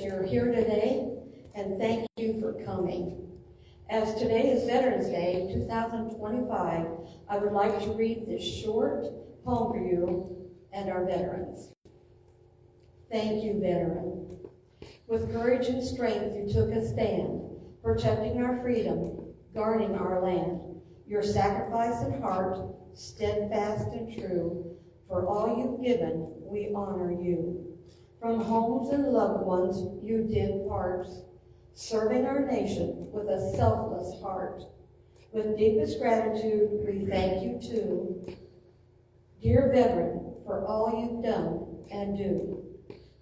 that you're here today, and thank you for coming. As today is Veterans Day 2025, I would like to read this short poem for you and our veterans. Thank you, veteran. With courage and strength you took a stand, protecting our freedom, guarding our land. Your sacrifice and heart, steadfast and true, for all you've given, we honor you. From homes and loved ones you did part, serving our nation with a selfless heart. With deepest gratitude, we thank you too, dear veteran, for all you've done and do.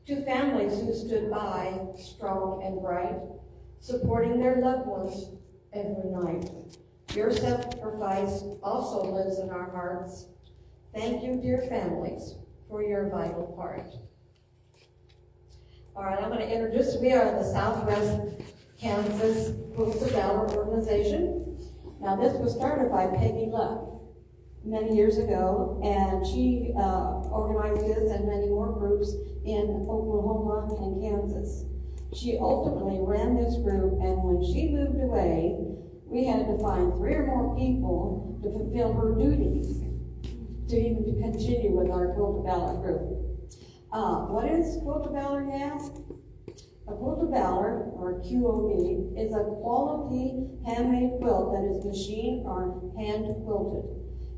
To families who stood by, strong and bright, supporting their loved ones every night. Your sacrifice also lives in our hearts. Thank you, dear families, for your vital part. All right, I'm going to introduce, we are the Southwest Kansas Quilts of Valor organization. Now, this was started by Peggy Luck many years ago, and she organized this and many more groups in Oklahoma and Kansas. She ultimately ran this group, and when she moved away, we had to find 3 or more people to fulfill her duties to even continue with our Quilt of Valor group. What is Quilt of Valor, you ask? A Quilt of Valor, or QOV, is a quality handmade quilt that is machine or hand quilted.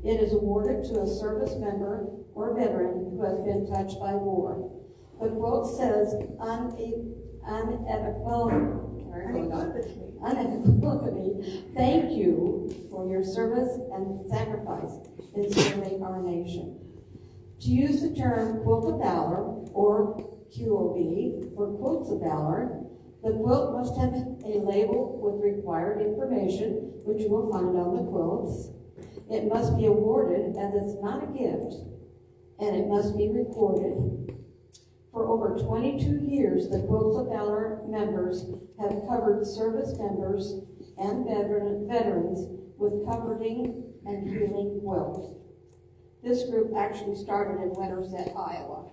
It is awarded to a service member or veteran who has been touched by war. The quilt says unequivocally, thank you for your service and sacrifice in serving our nation. To use the term Quilt of Valor, or QOV, for Quilts of Valor, the quilt must have a label with required information, which you will find on the quilts. It must be awarded as it's not a gift, and it must be recorded. For over 22 years, the Quilts of Valor members have covered service members and veterans with comforting and healing quilts. This group actually started in Winterset, Iowa.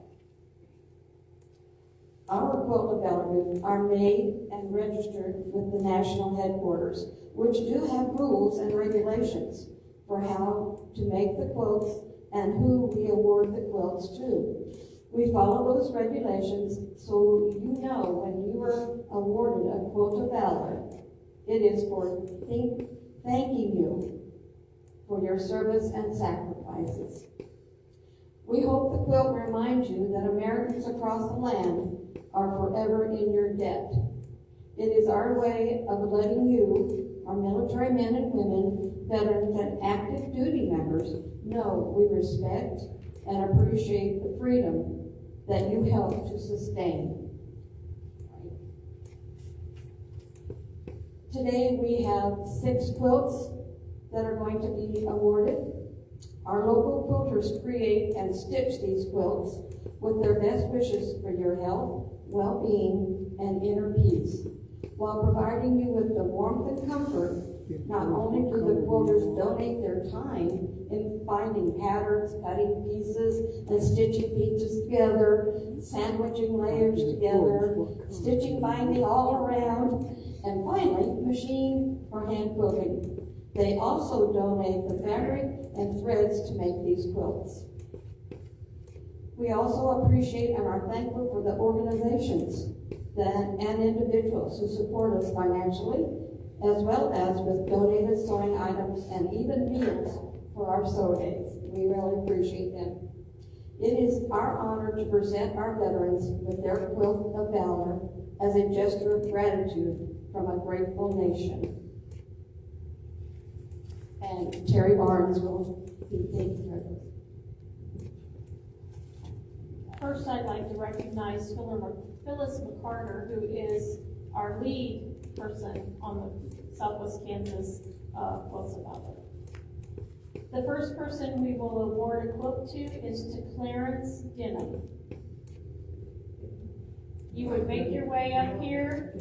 Our Quilt of Valor groups are made and registered with the national headquarters, which do have rules and regulations for how to make the quilts and who we award the quilts to. We follow those regulations so you know when you are awarded a Quilt of Valor, it is for thanking you for your service and sacrifices. We hope the quilt reminds you that Americans across the land are forever in your debt. It is our way of letting you, our military men and women, veterans and active duty members, know we respect and appreciate the freedom that you help to sustain. Today we have 6 quilts that are going to be awarded. Our local quilters create and stitch these quilts with their best wishes for your health, well-being, and inner peace, while providing you with the warmth and comfort. Not only do the quilters donate their time in finding patterns, cutting pieces, and stitching pieces together, sandwiching layers together, stitching, binding all around, and finally, machine or hand quilting. They also donate the fabric and threads to make these quilts. We also appreciate and are thankful for the organizations and individuals who support us financially, as well as with donated sewing items and even meals for our sew days. We really appreciate them. It is our honor to present our veterans with their Quilt of Valor as a gesture of gratitude from a grateful nation. And Terry Barnes will be taking care of this. First, I'd like to recognize Phyllis McCarter, who is our lead person on the Southwest Kansas Quilts of Valor. The first person we will award a quilt to is to Clarence Denham. You would make your way up here.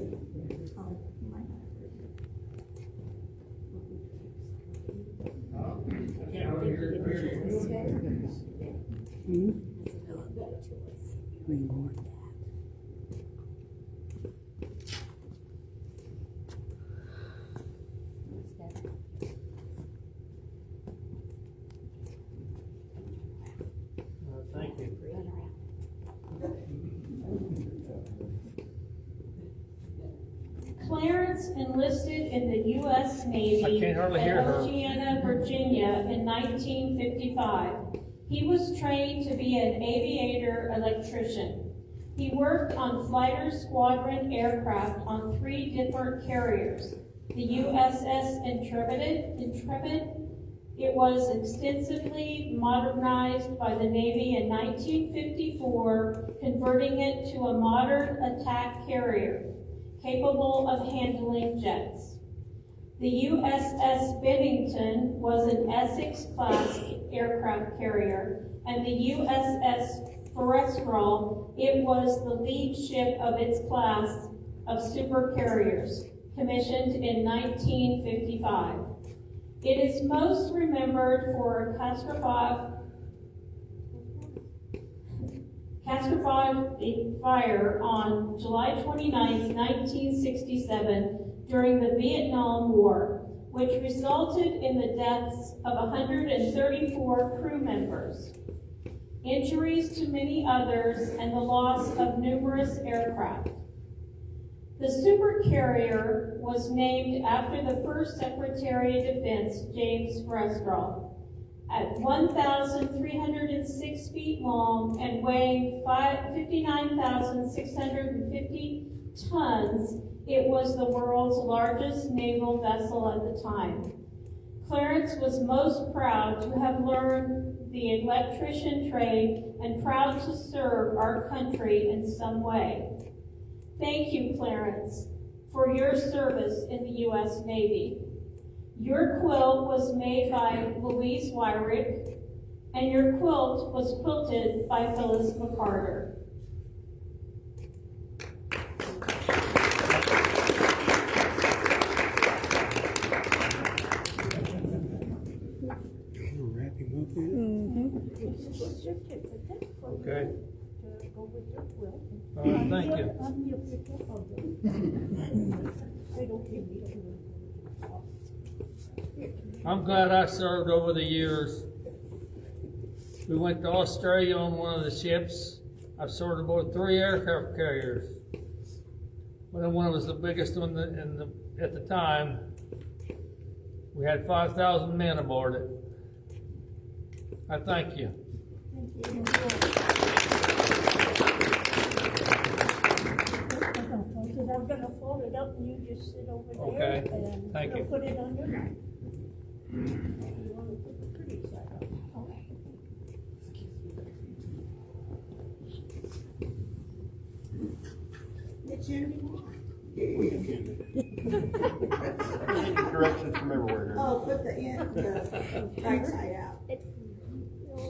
Clarence enlisted in the U.S. Navy I can hardly hear at her. Oceana, Virginia in 1955. He was trained to be an aviator electrician. He worked on fighter squadron aircraft on 3 different carriers. The USS Intrepid. It was extensively modernized by the Navy in 1954, converting it to a modern attack carrier capable of handling jets. The USS Bennington was an Essex-class aircraft carrier, and the USS Forrestal, it was the lead ship of its class of supercarriers, commissioned in 1955. It is most remembered for a catastrophic fire on July 29, 1967, during the Vietnam War, which resulted in the deaths of 134 crew members, injuries to many others, and the loss of numerous aircraft. The supercarrier was named after the first Secretary of Defense, James Forrestal. At 1,306 feet long and weighing 59,650 tons, it was the world's largest naval vessel at the time. Clarence was most proud to have learned the electrician trade and proud to serve our country in some way. Thank you, Clarence, for your service in the U.S. Navy. Your quilt was made by Louise Wyrick, and your quilt was quilted by Phyllis McCarter. Okay. All right, thank you. I'm glad I served over the years. We went to Australia on one of the ships. I've served aboard 3 aircraft carriers. But one was the biggest one at the time. We had 5,000 men aboard it. I thank you. I'm going to fold it up and you just sit over there. Okay, And thank you. Put it under. You want to put the pretty side up. Okay. It's Andy. Directions from everywhere here. Oh, put the right side out.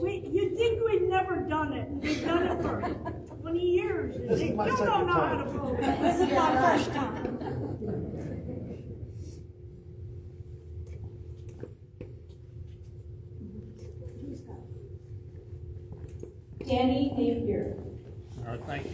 You'd think we'd never done it. We've done it for 20 years. This is my You second don't know how time. to fold it. This is my first time. Danny Napier. All right, thank you.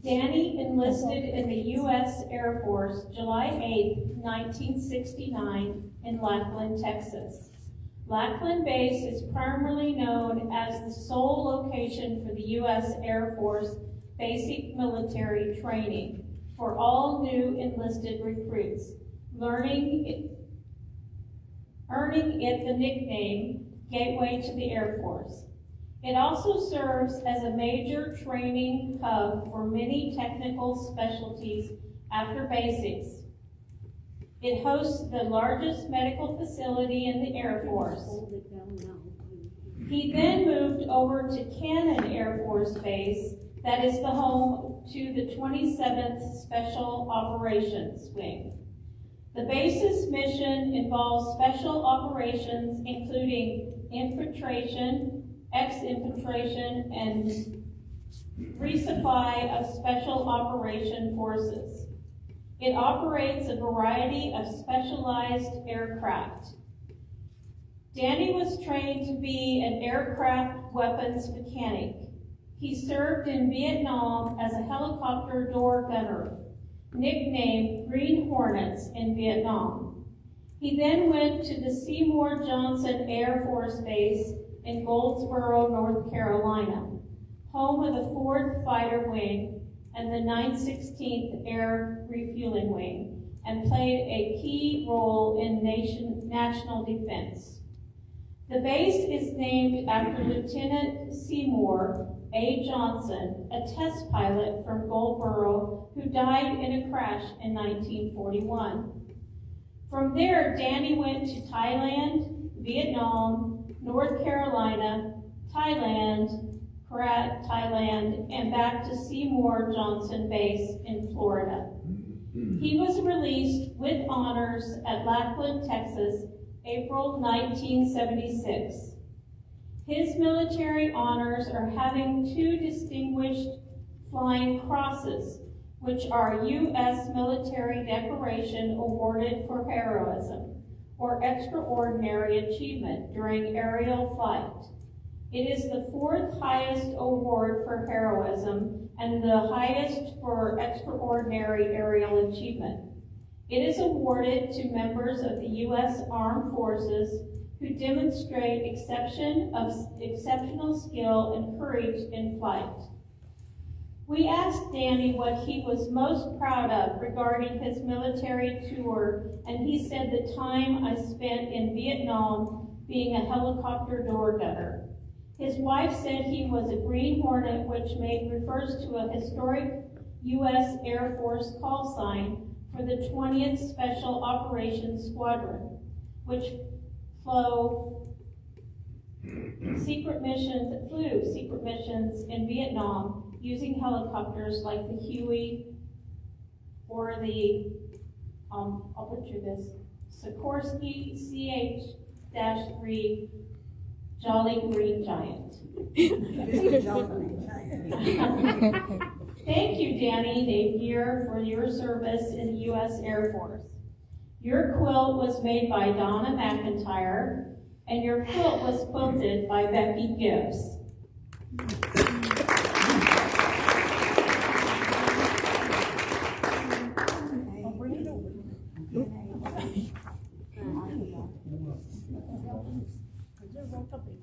Danny enlisted in the U.S. Air Force July 8, 1969 in Lackland, Texas. Lackland Base is primarily known as the sole location for the U.S. Air Force basic military training for all new enlisted recruits, earning it the nickname Gateway to the Air Force. It also serves as a major training hub for many technical specialties after basics. It hosts the largest medical facility in the Air Force. He then moved over to Cannon Air Force Base, that is the home to the 27th Special Operations Wing. The base's mission involves special operations including infiltration, ex-infiltration, and resupply of special operation forces. It operates a variety of specialized aircraft. Danny was trained to be an aircraft weapons mechanic. He served in Vietnam as a helicopter door gunner, nicknamed Green Hornets in Vietnam. He then went to the Seymour Johnson Air Force Base in Goldsboro, North Carolina, home of the 4th Fighter Wing and the 916th Air Refueling Wing, and played a key role in national defense. The base is named after Lieutenant Seymour A. Johnson, a test pilot from Goldsboro who died in a crash in 1941. From there, Danny went to Thailand, Vietnam, North Carolina, Thailand, and back to Seymour Johnson Base in Florida. He was released with honors at Lackland, Texas, April 1976. His military honors are having 2 distinguished flying crosses, which are U.S. military decoration awarded for heroism or extraordinary achievement during aerial flight. It is the 4th highest award for heroism and the highest for extraordinary aerial achievement. It is awarded to members of the U.S. Armed Forces who demonstrate exceptional skill and courage in flight. We asked Danny what he was most proud of regarding his military tour, and he said the time I spent in Vietnam being a helicopter door gunner. His wife said he was a Green Hornet, which refers to a historic U.S. Air Force call sign for the 20th Special Operations Squadron, which flew secret missions in Vietnam using helicopters like the Huey or the, I'll butcher this, Sikorsky CH-3 Jolly Green Giant. Thank you, Danny Napier, for your service in the U.S. Air Force. Your quilt was made by Donna McIntyre, and your quilt was quilted by Becky Gibbs.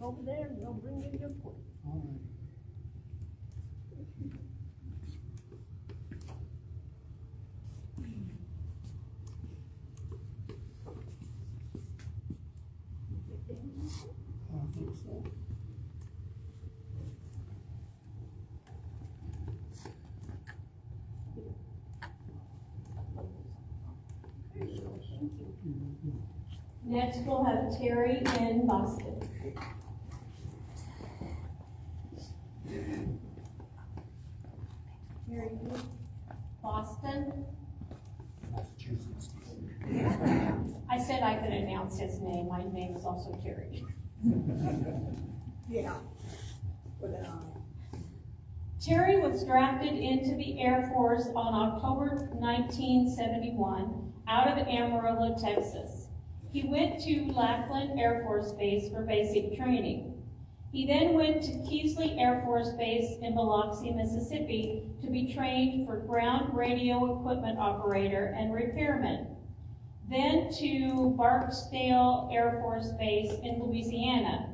Over there, and they'll bring in your quilt. Next, we'll have Terry in Boston. Boston. I said I could announce his name. My name is also Terry. Yeah. Terry was drafted into the Air Force on October 1971 out of Amarillo, Texas. He went to Lackland Air Force Base for basic training. He then went to Keesley Air Force Base in Biloxi, Mississippi to be trained for ground radio equipment operator and repairman. Then to Barksdale Air Force Base in Louisiana.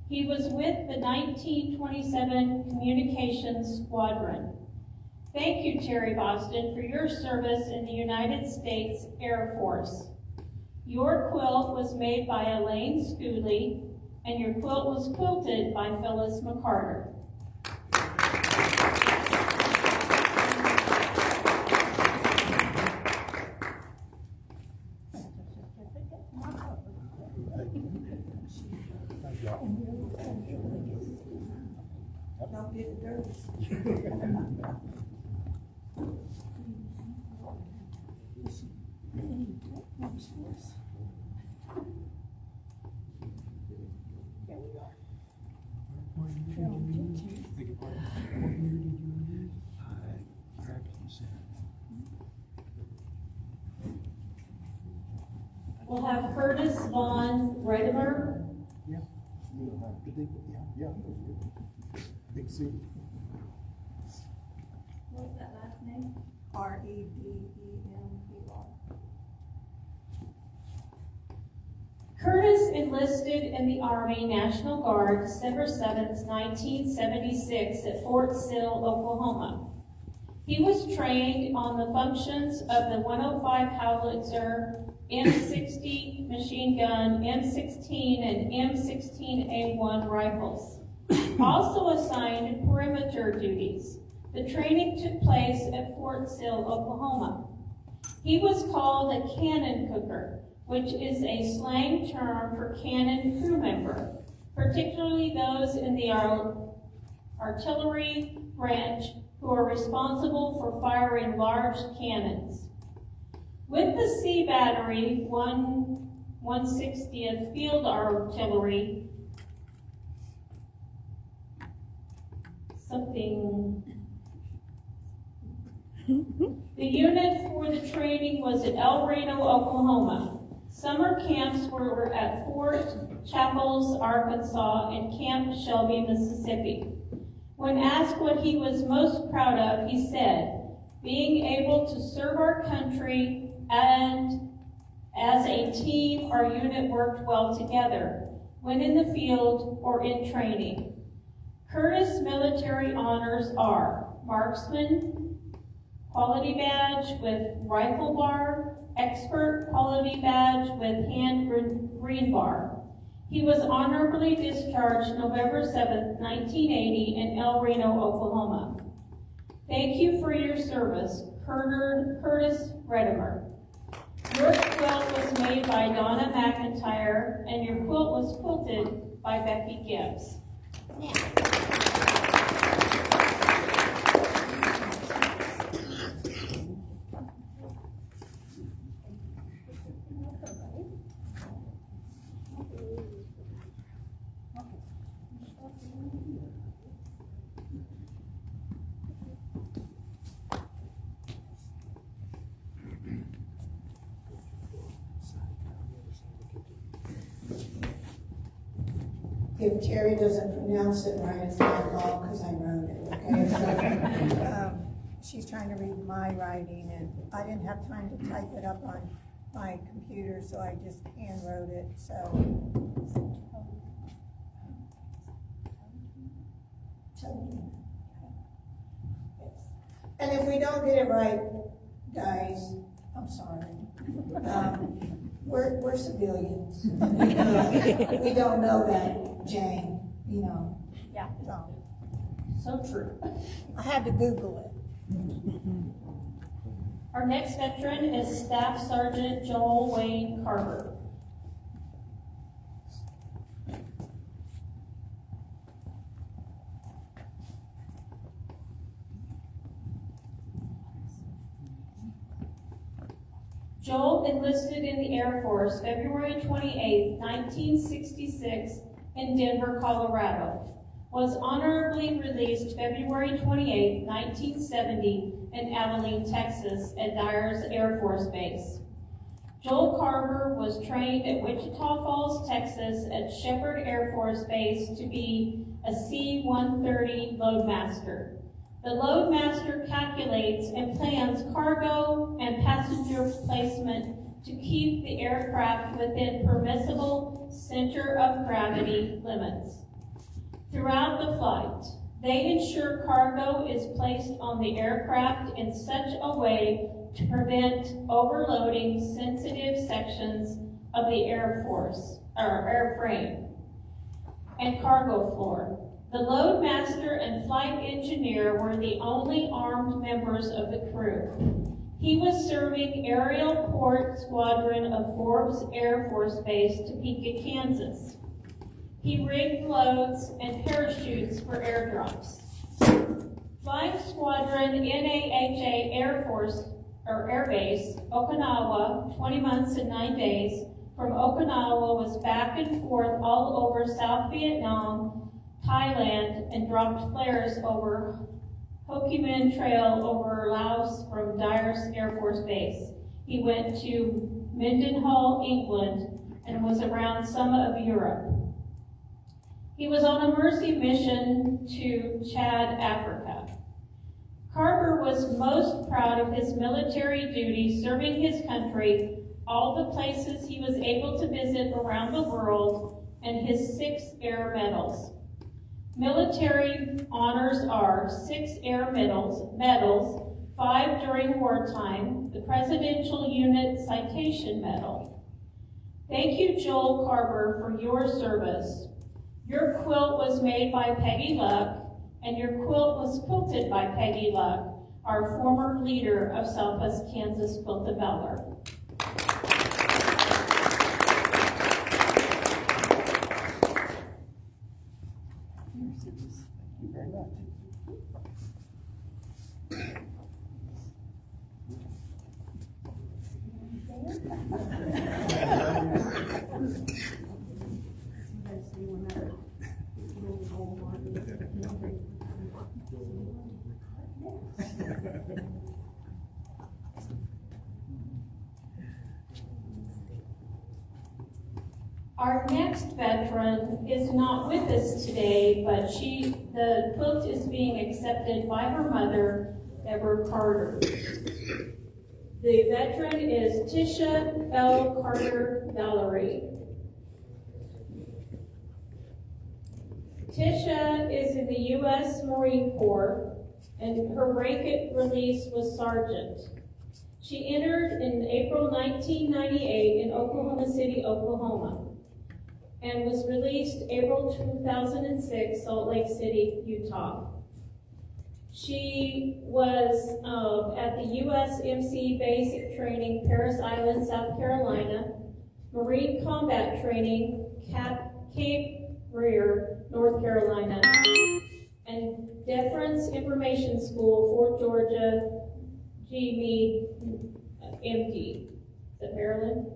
He was with the 1927 Communications Squadron. Thank you, Terry Boston, for your service in the United States Air Force. Your quilt was made by Elaine Schooley, and your quilt was quilted by Phyllis McCarter. Don't get dirty. We'll have Curtis Von Redimer Yeah. Yeah. Big C. What was that last name? Redemer. Curtis enlisted in the Army National Guard December 7th, 1976 at Fort Sill, Oklahoma. He was trained on the functions of the 105 howitzer, M60 machine gun, M16 and M16A1 rifles. Also assigned perimeter duties. The training took place at Fort Sill, Oklahoma. He was called a cannon cooker, which is a slang term for cannon crew member, particularly those in the artillery branch who are responsible for firing large cannons. With the C Battery 160th Field Artillery, the unit for the training was at El Reno, Oklahoma. Summer camps were at Fort Chapels, Arkansas, and Camp Shelby, Mississippi. When asked what he was most proud of, he said, being able to serve our country and as a team, our unit worked well together, when in the field or in training. Curtis military honors are Marksman Quality Badge with Rifle Bar, Expert Quality Badge with Hand Green Bar. He was honorably discharged November 7th, 1980 in El Reno, Oklahoma. Thank you for your service, Curtis Redimer. Your quilt was made by Donna McIntyre, and your quilt was quilted by Becky Gibbs. If Terry doesn't pronounce it right, it's my fault because I wrote it, okay? So, she's trying to read my writing, and I didn't have time to type it up on my computer, so I just hand wrote it, so. And if we don't get it right, guys, I'm sorry. We're civilians. We don't know that, Jane, you know. Yeah. So true. I had to Google it. Our next veteran is Staff Sergeant Joel Wayne Carver. Joel enlisted in the Air Force February 28, 1966 in Denver, Colorado. Was honorably released February 28, 1970 in Abilene, Texas at Dyer's Air Force Base. Joel Carver was trained at Wichita Falls, Texas at Shepherd Air Force Base to be a C-130 loadmaster. The loadmaster calculates and plans cargo and passenger placement to keep the aircraft within permissible center of gravity limits. Throughout the flight, they ensure cargo is placed on the aircraft in such a way to prevent overloading sensitive sections of the airframe and cargo floor. The loadmaster and flight engineer were the only armed members of the crew. He was serving Aerial Port Squadron of Forbes Air Force Base, Topeka, Kansas. He rigged loads and parachutes for airdrops. Flying Squadron NAHA Air Base, Okinawa, 20 months and 9 days. From Okinawa was back and forth all over South Vietnam, Thailand, and dropped flares over Ho Chi Minh Trail over Laos from Dyer's Air Force Base. He went to Mendenhall, England, and was around some of Europe. He was on a mercy mission to Chad, Africa. Carver was most proud of his military duty serving his country, all the places he was able to visit around the world, and his 6 air medals. Military honors are 6 air medals, 5 during wartime, the Presidential Unit Citation Medal. Thank you, Joel Carver, for your service. Your quilt was made by Peggy Luck, and your quilt was quilted by Peggy Luck, our former leader of Southwest Kansas Quilt of Valor. Thank you very much. Our next veteran is not with us today, but the quilt is being accepted by her mother, Deborah Carter. The veteran is Tisha L. Carter Valerie. Tisha is in the U.S. Marine Corps, and her rank at release was sergeant. She entered in April 1998 in Oklahoma City, Oklahoma, and was released April 2006, Salt Lake City, Utah. She was at the USMC Basic Training, Parris Island, South Carolina, Marine Combat Training, Cape Rear, North Carolina, and Deference Information School, Fort Georgia, G. Meade, MD. Is that Maryland?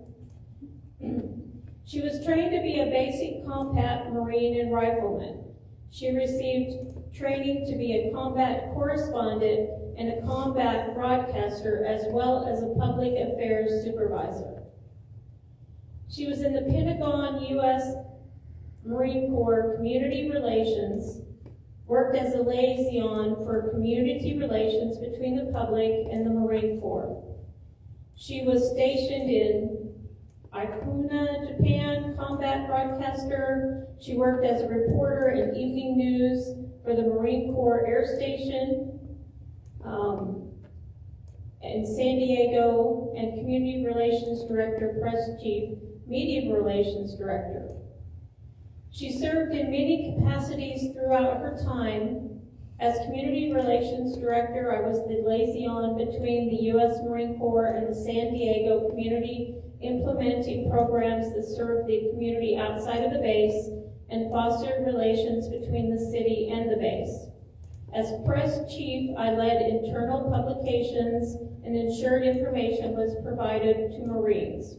She was trained to be a basic combat Marine and rifleman. She received training to be a combat correspondent and a combat broadcaster, as well as a public affairs supervisor. She was in the Pentagon U.S. Marine Corps Community Relations, worked as a liaison for community relations between the public and the Marine Corps. She was stationed in Ikuna, Japan, combat broadcaster. She worked as a reporter in evening news for the Marine Corps Air Station in San Diego, and community relations director, press chief, media relations director. She served in many capacities throughout her time. As community relations director, I was the liaison between the U.S. Marine Corps and the San Diego community, implementing programs that served the community outside of the base and fostered relations between the city and the base. As press chief, I led internal publications and ensured information was provided to Marines.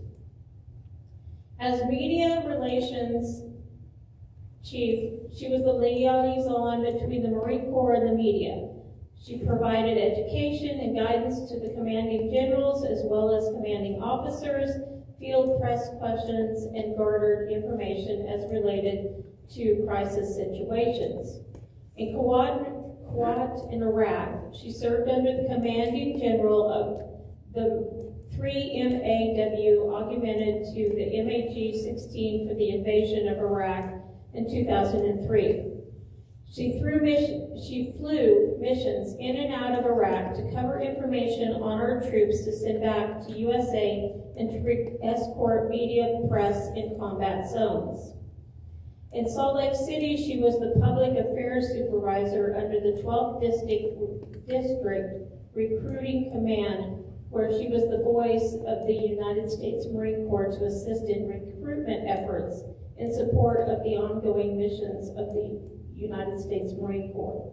As media relations chief, she was the liaison between the Marine Corps and the media. She provided education and guidance to the commanding generals as well as commanding officers, field press questions, and garnered information as related to crisis situations. In Kuwait in Iraq, she served under the commanding general of the 3MAW, augmented to the MAG-16 for the invasion of Iraq in 2003. She flew missions in and out of Iraq to cover information on our troops to send back to USA and to escort media press in combat zones. In Salt Lake City, she was the public affairs supervisor under the 12th District Recruiting Command, where she was the voice of the United States Marine Corps to assist in recruitment efforts in support of the ongoing missions of the United States Marine Corps.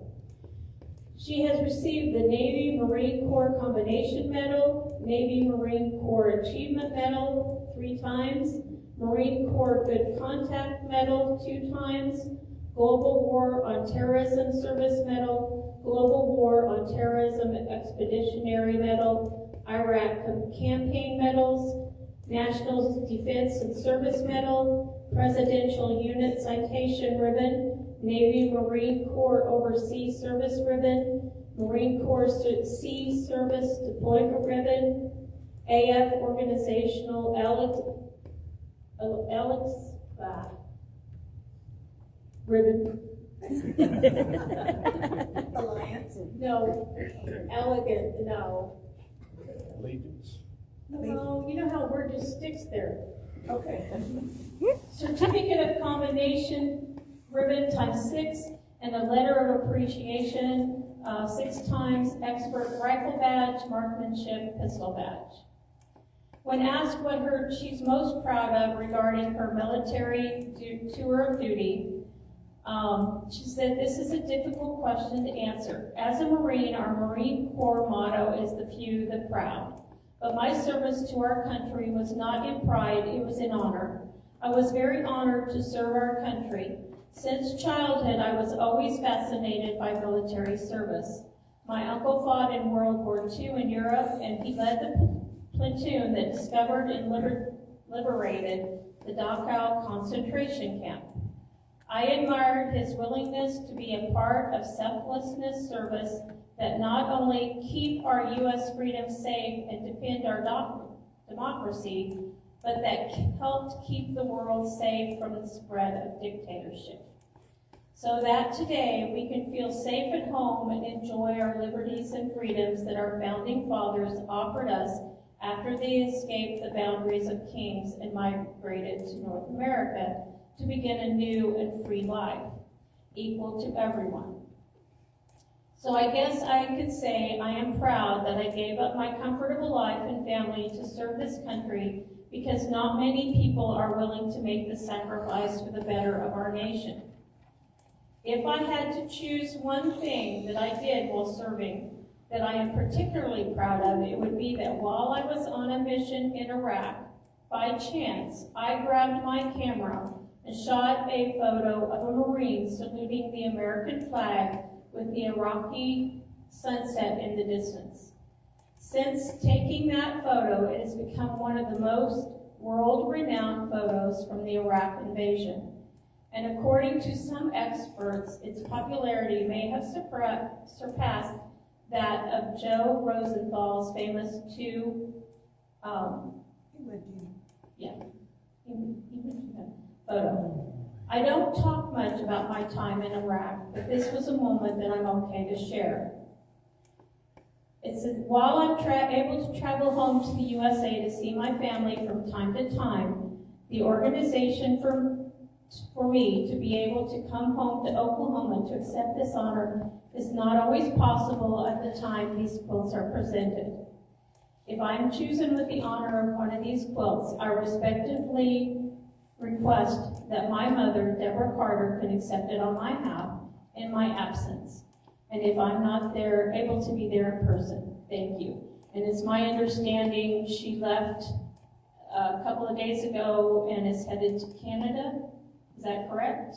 She has received the Navy Marine Corps Combination Medal, Navy Marine Corps Achievement Medal 3 times, Marine Corps Good Contact Medal 2 times, Global War on Terrorism Service Medal, Global War on Terrorism Expeditionary Medal, Iraq Campaign Medals, National Defense and Service Medal, Presidential Unit Citation Ribbon, Navy Marine Corps Overseas Service Ribbon, Marine Corps Sea Service Deployment Ribbon, AF Organizational ribbon. Alliance. No, elegant, no. Allegiance. No, you know how a word just sticks there. Okay. Certificate of Commendation ribbon ×6, and a letter of appreciation 6 times expert rifle badge, marksmanship pistol badge. When asked what she's most proud of regarding her military tour of duty, she said, "This is a difficult question to answer. As a Marine, our Marine Corps motto is the few, the proud. But my service to our country was not in pride, it was in honor. I was very honored to serve our country. Since childhood, I was always fascinated by military service. My uncle fought in World War II in Europe, and he led the platoon that discovered and liberated the Dachau concentration camp. I admired his willingness to be a part of selflessness service that not only keep our U.S. freedom safe and defend our democracy, but that helped keep the world safe from the spread of dictatorship. So that today we can feel safe at home and enjoy our liberties and freedoms that our founding fathers offered us after they escaped the boundaries of kings and migrated to North America to begin a new and free life, equal to everyone. So I guess I could say I am proud that I gave up my comfortable life and family to serve this country, because not many people are willing to make the sacrifice for the better of our nation. If I had to choose one thing that I did while serving that I am particularly proud of, it would be that while I was on a mission in Iraq, by chance, I grabbed my camera and shot a photo of a Marine saluting the American flag with the Iraqi sunset in the distance. Since taking that photo, it has become one of the most world-renowned photos from the Iraq invasion. And according to some experts, its popularity may have surpassed that of Joe Rosenthal's famous photo. I don't talk much about my time in Iraq, but this was a moment that I'm okay to share. It says, while I'm able to travel home to the USA to see my family from time to time, the organization for me to be able to come home to Oklahoma to accept this honor is not always possible at the time these quilts are presented. If I'm chosen with the honor of one of these quilts, I respectively request that my mother, Deborah Carter, can accept it on my behalf in my absence. And if I'm not there, able to be there in person, thank you. And it's my understanding she left a couple of days ago and is headed to Canada. Is that correct?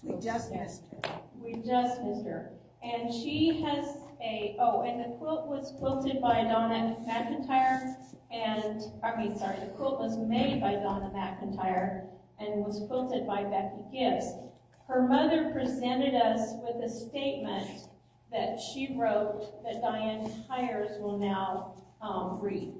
We just missed her. We just missed her. And she has and the quilt was quilted by Donna McIntyre, the quilt was made by Donna McIntyre and was quilted by Becky Gibbs. Her mother presented us with a statement that she wrote that Diane Hires will now read.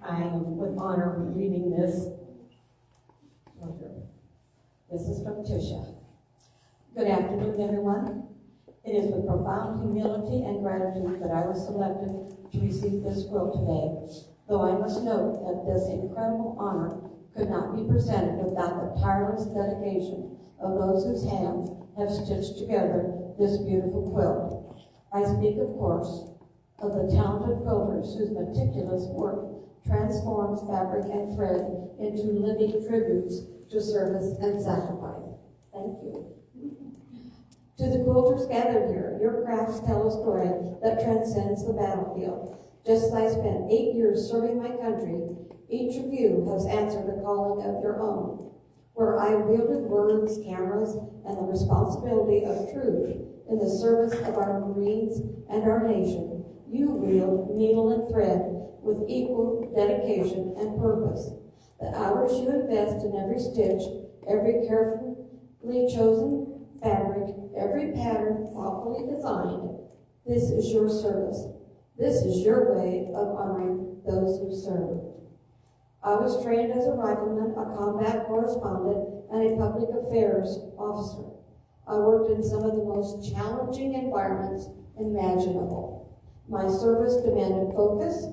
I am with honor reading this. This is from Tisha. Good afternoon, everyone. It is with profound humility and gratitude that I was selected to receive this quilt today, though I must note that this incredible honor could not be presented without the tireless dedication of those whose hands have stitched together this beautiful quilt. I speak, of course, of the talented quilters whose meticulous work transforms fabric and thread into living tributes to service and sacrifice. Thank you. To the quilters gathered here, your crafts tell a story that transcends the battlefield. Just as I spent 8 years serving my country, each of you has answered a calling of your own. Where I wielded words, cameras, and the responsibility of truth in the service of our Marines and our nation, you wield needle and thread with equal dedication and purpose. The hours you invest in every stitch, every carefully chosen fabric, every pattern thoughtfully designed, this is your service. This is your way of honoring those who serve. I was trained as a rifleman, a combat correspondent, and a public affairs officer. I worked in some of the most challenging environments imaginable. My service demanded focus,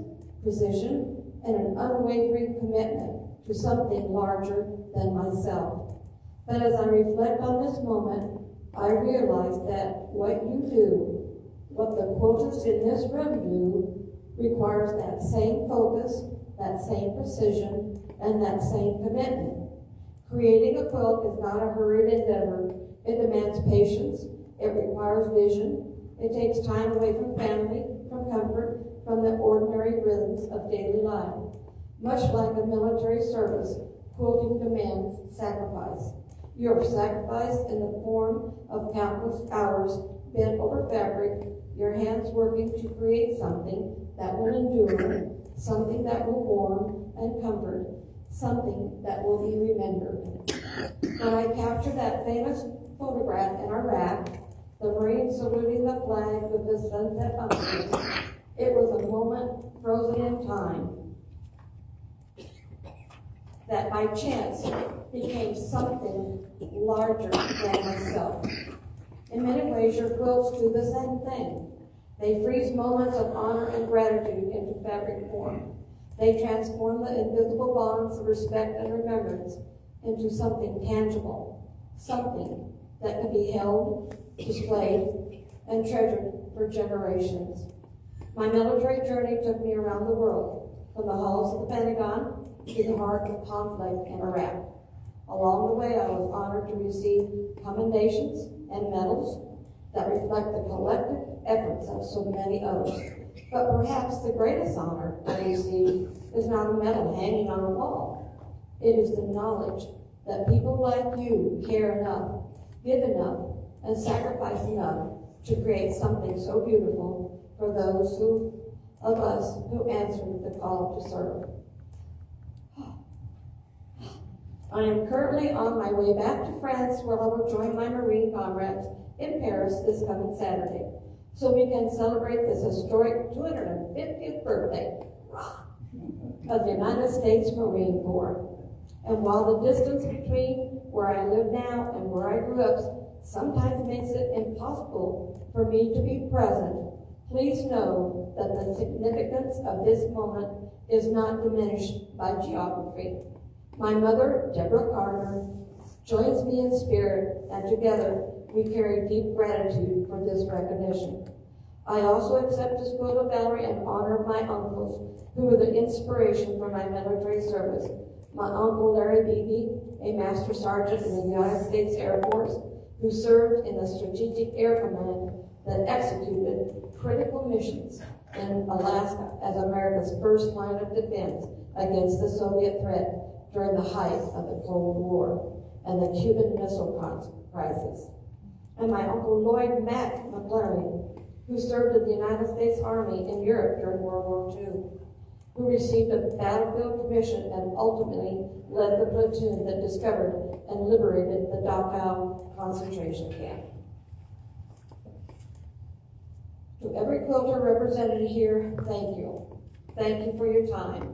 precision, and an unwavering commitment to something larger than myself. But as I reflect on this moment, I realize that what you do, what the quilters in this room do, requires that same focus, that same precision, and that same commitment. Creating a quilt is not a hurried endeavor. It demands patience. It requires vision. It takes time away from family, from comfort, from the ordinary rhythms of daily life. Much like a military service, quilting demands sacrifice. You are sacrificed in the form of countless hours bent over fabric, your hands working to create something that will endure, something that will warm and comfort, something that will be remembered. When I captured that famous photograph in Iraq, the Marines saluting the flag with the sunset underneath, it was a moment frozen in time that by chance became something larger than myself. In many ways, your quilts do the same thing. They freeze moments of honor and gratitude into fabric form. They transform the invisible bonds of respect and remembrance into something tangible, something that can be held, displayed, and treasured for generations. My military journey took me around the world, from the halls of the Pentagon to the heart of conflict in Iraq. Along the way, I was honored to receive commendations and medals that reflect the collective efforts of so many others. But perhaps the greatest honor I received is not a medal hanging on a wall. It is the knowledge that people like you care enough, give enough, and sacrifice enough to create something so beautiful for those of us who answered the call to serve. I am currently on my way back to France, where I will join my Marine comrades in Paris this coming Saturday, so we can celebrate this historic 250th birthday of the United States Marine Corps. And while the distance between where I live now and where I grew up sometimes makes it impossible for me to be present, please know that the significance of this moment is not diminished by geography. My mother, Deborah Carter, joins me in spirit, and together we carry deep gratitude for this recognition. I also accept this quilt of valor in honor of my uncles, who were the inspiration for my military service. My uncle Larry Beaver, a master sergeant in the United States Air Force, who served in the Strategic Air Command that executed critical missions in Alaska as America's first line of defense against the Soviet threat during the height of the Cold War and the Cuban Missile Crisis. And my Uncle Lloyd Mack McClary, who served in the United States Army in Europe during World War II, who received a battlefield commission and ultimately led the platoon that discovered and liberated the Dachau concentration camp. To every quilter represented here, thank you. Thank you for your time.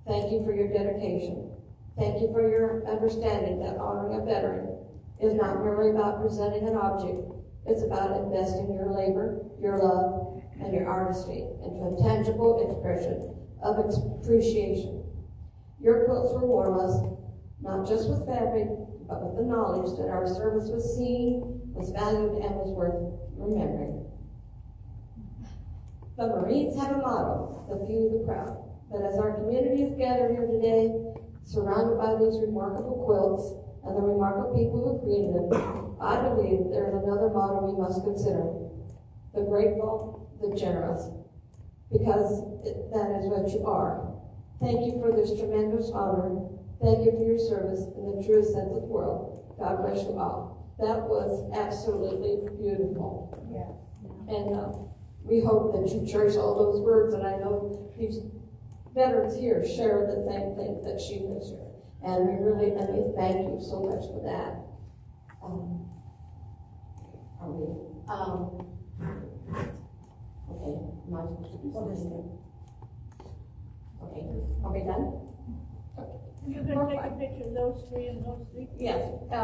Thank you for your dedication. Thank you for your understanding that honoring a veteran is not merely about presenting an object. It's about investing your labor, your love, and your artistry into a tangible expression of appreciation. Your quilts will warm us, not just with fabric, but with the knowledge that our service was seen, was valued, and was worth remembering. The Marines have a motto, the few, the proud. But as our community is gathered here today, surrounded by these remarkable quilts and the remarkable people who created them, I believe there is another motto we must consider: the grateful, the generous, because that is what you are. Thank you for this tremendous honor. Thank you for your service in the truest sense of the world. God bless you all. That was absolutely beautiful. Yeah. And we hope that you cherish all those words, and I know these veterans here share the same thing that she has shared. And we thank you so much for that. Okay, okay, are we done? You're gonna take a picture of those three and those three? Yes.